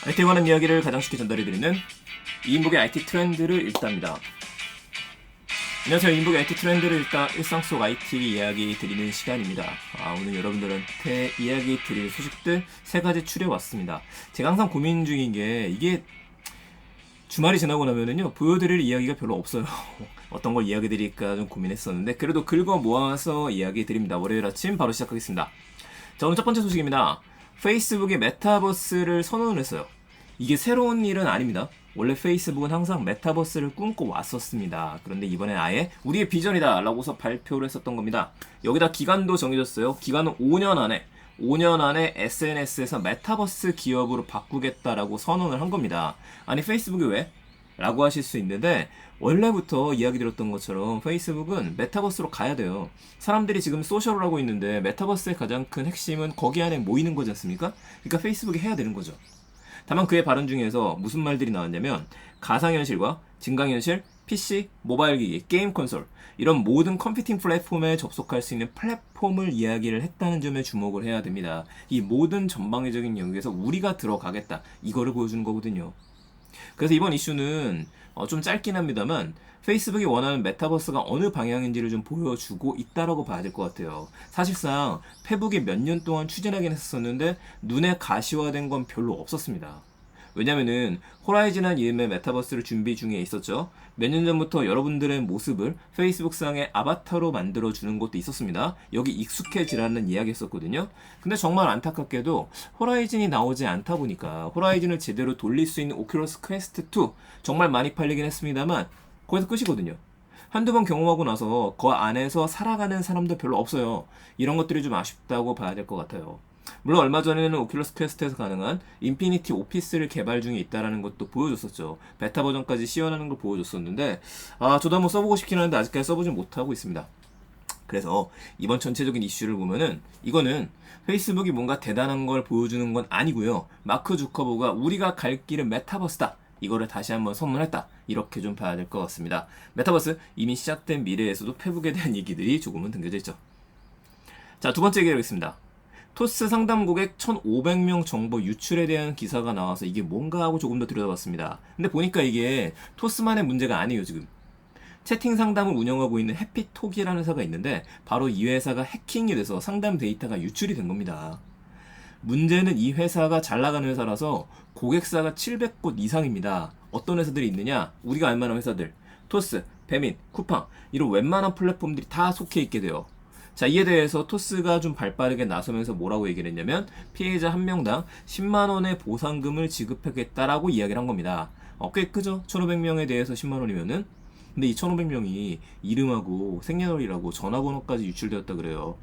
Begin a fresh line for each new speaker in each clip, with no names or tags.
IT에 관한 이야기를 가장 쉽게 전달해드리는 이인복의 IT 트렌드를 읽답니다. 안녕하세요. 이인복의 IT 트렌드를 읽다 일상 속 IT 이야기 드리는 시간입니다. 오늘 여러분들한테 이야기 드릴 소식들 3가지 추려왔습니다. 제가 항상 고민 중인 게 이게 주말이 지나고 나면은요 보여드릴 이야기가 별로 없어요. 어떤 걸 이야기 드릴까 좀 고민했었는데 그래도 긁어 모아서 이야기 드립니다. 월요일 아침 바로 시작하겠습니다. 자, 오늘 첫 번째 소식입니다. 페이스북이 메타버스를 선언을 했어요. 이게 새로운 일은 아닙니다. 원래 페이스북은 항상 메타버스를 꿈꿔왔었습니다. 그런데 이번엔 아예 우리의 비전이다 라고서 발표를 했었던 겁니다. 여기다 기간도 정해졌어요. 기간은 5년 안에 SNS에서 메타버스 기업으로 바꾸겠다라고 선언을 한 겁니다. 아니 페이스북이 왜? 라고 하실 수 있는데 원래부터 이야기 드렸던 것처럼 페이스북은 메타버스로 가야 돼요. 사람들이 지금 소셜을 하고 있는데 메타버스의 가장 큰 핵심은 거기 안에 모이는 거지 않습니까? 그러니까 페이스북이 해야 되는 거죠. 다만 그의 발언 중에서 무슨 말들이 나왔냐면 가상현실과 증강현실, PC, 모바일 기기, 게임 콘솔 이런 모든 컴퓨팅 플랫폼에 접속할 수 있는 플랫폼을 이야기를 했다는 점에 주목을 해야 됩니다. 이 모든 전방위적인 영역에서 우리가 들어가겠다 이거를 보여주는 거거든요. 그래서 이번 이슈는 좀 짧긴 합니다만 페이스북이 원하는 메타버스가 어느 방향인지를 좀 보여주고 있다라고 봐야 될 것 같아요. 사실상 페북이 몇 년 동안 추진하긴 했었는데 눈에 가시화된 건 별로 없었습니다. 왜냐면은 호라이즌한 이름의 메타버스를 준비 중에 있었죠. 몇 년 전부터 여러분들의 모습을 페이스북상의 아바타로 만들어주는 것도 있었습니다. 여기 익숙해지라는 이야기였었거든요. 근데 정말 안타깝게도 호라이즌이 나오지 않다 보니까 호라이즌을 제대로 돌릴 수 있는 오큘러스 퀘스트 2 정말 많이 팔리긴 했습니다만 거기서 끝이거든요. 한두 번 경험하고 나서 그 안에서 살아가는 사람도 별로 없어요. 이런 것들이 좀 아쉽다고 봐야 될 것 같아요. 물론 얼마 전에는 오큘러스 퀘스트에서 가능한 인피니티 오피스를 개발 중에 있다라는 것도 보여줬었죠. 베타 버전까지 시연하는 걸 보여줬었는데 저도 한번 써보고 싶긴 하는데 아직까지 써보진 못하고 있습니다. 그래서 이번 전체적인 이슈를 보면은 이거는 페이스북이 뭔가 대단한 걸 보여주는 건 아니고요. 마크 주커버가 우리가 갈 길은 메타버스다. 이거를 다시 한번 선언했다. 이렇게 좀 봐야 될 것 같습니다. 메타버스 이미 시작된 미래에서도 페북에 대한 얘기들이 조금은 등겨져 있죠. 자, 두 번째 얘기하겠습니다. 토스 상담 고객 1,500명 정보 유출에 대한 기사가 나와서 이게 뭔가 하고 조금 더 들여다봤습니다. 근데 보니까 이게 토스만의 문제가 아니에요, 지금. 채팅 상담을 운영하고 있는 해피톡이라는 회사가 있는데 바로 이 회사가 해킹이 돼서 상담 데이터가 유출이 된 겁니다. 문제는 이 회사가 잘 나가는 회사라서 고객사가 700곳 이상입니다. 어떤 회사들이 있느냐? 우리가 알만한 회사들. 토스, 배민, 쿠팡 이런 웬만한 플랫폼들이 다 속해 있게 돼요. 자, 이에 대해서 토스가 좀 발빠르게 나서면서 뭐라고 얘기를 했냐면 피해자 한 명당 10만원의 보상금을 지급하겠다라고 이야기를 한 겁니다. 꽤 크죠? 1,500명에 대해서 10만원이면은. 근데 이 1,500명이 이름하고 생년월일하고 전화번호까지 유출되었다 그래요.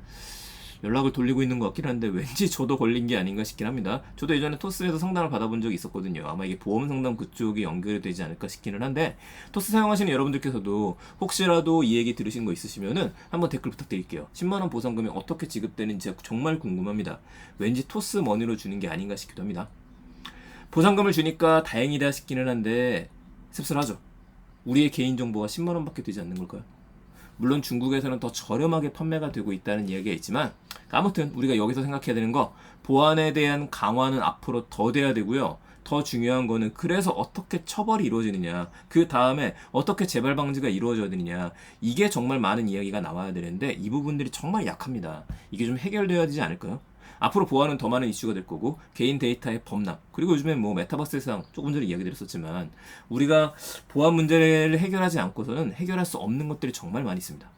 연락을 돌리고 있는 것 같긴 한데 왠지 저도 걸린 게 아닌가 싶긴 합니다. 저도 예전에 토스에서 상담을 받아본 적이 있었거든요. 아마 이게 보험 상담 그쪽이 연결이 되지 않을까 싶기는 한데 토스 사용하시는 여러분들께서도 혹시라도 이 얘기 들으신 거 있으시면은 한번 댓글 부탁드릴게요. 10만원 보상금이 어떻게 지급되는지 정말 궁금합니다. 왠지 토스 머니로 주는 게 아닌가 싶기도 합니다. 보상금을 주니까 다행이다 싶기는 한데 씁쓸하죠. 우리의 개인정보가 10만원밖에 되지 않는 걸까요? 물론 중국에서는 더 저렴하게 판매가 되고 있다는 이야기가 있지만 아무튼 우리가 여기서 생각해야 되는 거 보안에 대한 강화는 앞으로 더 돼야 되고요. 더 중요한 거는 그래서 어떻게 처벌이 이루어지느냐 그 다음에 어떻게 재발 방지가 이루어져야 되느냐 이게 정말 많은 이야기가 나와야 되는데 이 부분들이 정말 약합니다. 이게 좀 해결돼야 되지 않을까요? 앞으로 보안은 더 많은 이슈가 될 거고 개인 데이터의 범람 그리고 요즘엔 뭐 메타버스 세상 조금 전에 이야기 드렸었지만 우리가 보안 문제를 해결하지 않고서는 해결할 수 없는 것들이 정말 많이 있습니다.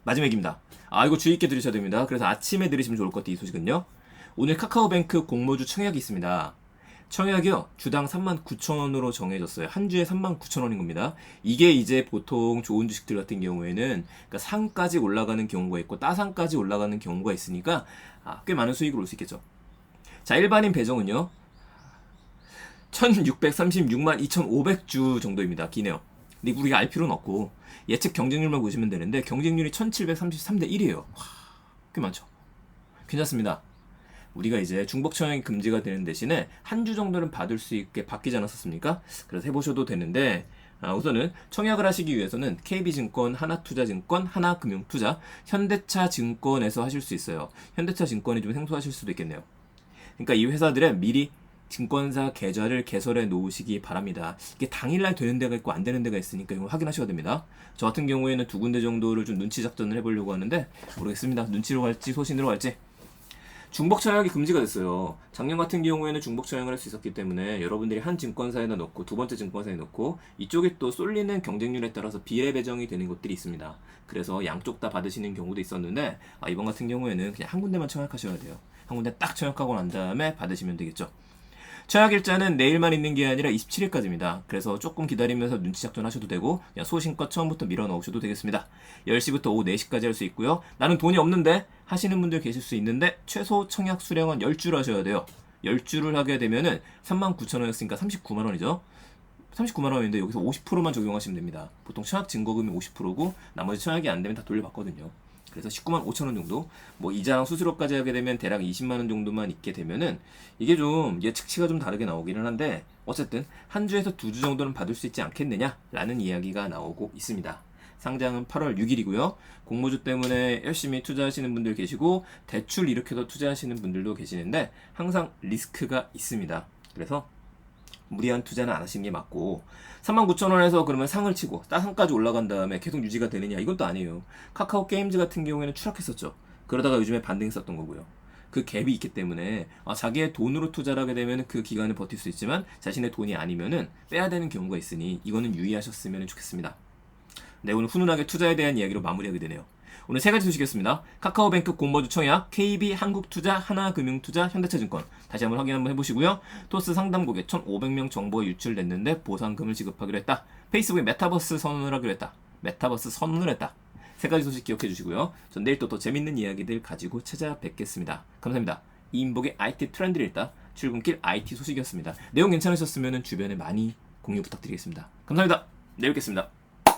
마지막 얘기입니다. 이거 주의 있게 들으셔야 됩니다. 그래서 아침에 들으시면 좋을 것 같아요. 이 소식은요. 오늘 카카오뱅크 공모주 청약이 있습니다. 청약이요 주당 39,000원으로 정해졌어요. 한 주에 39,000원인 겁니다. 이게 이제 보통 좋은 주식들 같은 경우에는 그러니까 상까지 올라가는 경우가 있고 따상까지 올라가는 경우가 있으니까 꽤 많은 수익을 올 수 있겠죠. 자, 일반인 배정은요 1636만 2500주 정도입니다. 기네요. 근데 우리가 알 필요는 없고 예측 경쟁률만 보시면 되는데 경쟁률이 1733대 1이에요. 꽤 많죠. 괜찮습니다. 우리가 이제 중복 청약이 금지가 되는 대신에 한 주 정도는 받을 수 있게 바뀌지 않았었습니까? 그래서 해보셔도 되는데 우선은 청약을 하시기 위해서는 KB증권, 하나투자증권, 하나금융투자, 현대차증권에서 하실 수 있어요. 현대차증권이 좀 생소하실 수도 있겠네요. 그러니까 이 회사들은 미리 증권사 계좌를 개설해 놓으시기 바랍니다. 이게 당일날 되는 데가 있고 안 되는 데가 있으니까 이거 확인하셔야 됩니다. 저 같은 경우에는 2군데 정도를 좀 눈치 작전을 해보려고 하는데 모르겠습니다. 눈치로 갈지 소신으로 갈지. 중복 청약이 금지가 됐어요. 작년 같은 경우에는 중복 청약을 할 수 있었기 때문에 여러분들이 한 증권사에다 넣고 두 번째 증권사에 넣고 이쪽에 또 쏠리는 경쟁률에 따라서 비례 배정이 되는 것들이 있습니다. 그래서 양쪽 다 받으시는 경우도 있었는데 이번 같은 경우에는 그냥 한 군데만 청약하셔야 돼요. 한 군데 딱 청약하고 난 다음에 받으시면 되겠죠. 청약 일자는 내일만 있는 게 아니라 27일까지입니다. 그래서 조금 기다리면서 눈치 작전 하셔도 되고 그냥 소신껏 처음부터 밀어 넣으셔도 되겠습니다. 10시부터 오후 4시까지 할 수 있고요. 나는 돈이 없는데 하시는 분들 계실 수 있는데 최소 청약 수량은 10줄 하셔야 돼요. 10줄을 하게 되면은 39,000원이었으니까 39만원이죠. 39만원인데 여기서 50%만 적용하시면 됩니다. 보통 청약 증거금이 50%고 나머지 청약이 안 되면 다 돌려받거든요. 그래서 19만 5천원 정도, 뭐 이자랑 수수료까지 하게 되면 대략 20만원 정도만 있게 되면은 이게 좀 예측치가 좀 다르게 나오기는 한데 어쨌든 한 주에서 두 주 정도는 받을 수 있지 않겠느냐라는 이야기가 나오고 있습니다. 상장은 8월 6일이고요. 공모주 때문에 열심히 투자하시는 분들 계시고 대출 일으켜서 투자하시는 분들도 계시는데 항상 리스크가 있습니다. 그래서 무리한 투자는 안 하시는 게 맞고 39,000원에서 그러면 상을 치고 따상까지 올라간 다음에 계속 유지가 되느냐 이건 또 아니에요. 카카오 게임즈 같은 경우에는 추락했었죠. 그러다가 요즘에 반등했었던 거고요. 그 갭이 있기 때문에 자기의 돈으로 투자를 하게 되면 그 기간을 버틸 수 있지만 자신의 돈이 아니면은 빼야 되는 경우가 있으니 이거는 유의하셨으면 좋겠습니다. 네, 오늘 훈훈하게 투자에 대한 이야기로 마무리하게 되네요. 오늘 세 가지 소식이었습니다. 카카오뱅크 공모주 청약, KB 한국투자, 하나금융투자, 현대차증권. 다시 한번 확인 한번 해보시고요. 토스 상담 고객 1,500명 정보가 유출됐는데 보상금을 지급하기로 했다. 페이스북에 메타버스 선언을 하기로 했다. 메타버스 선언을 했다. 세 가지 소식 기억해 주시고요. 전 내일 또 더 재밌는 이야기들 가지고 찾아뵙겠습니다. 감사합니다. 이인복의 IT 트렌드를 읽다 출근길 IT 소식이었습니다. 내용 괜찮으셨으면 주변에 많이 공유 부탁드리겠습니다. 감사합니다. 내일 뵙겠습니다.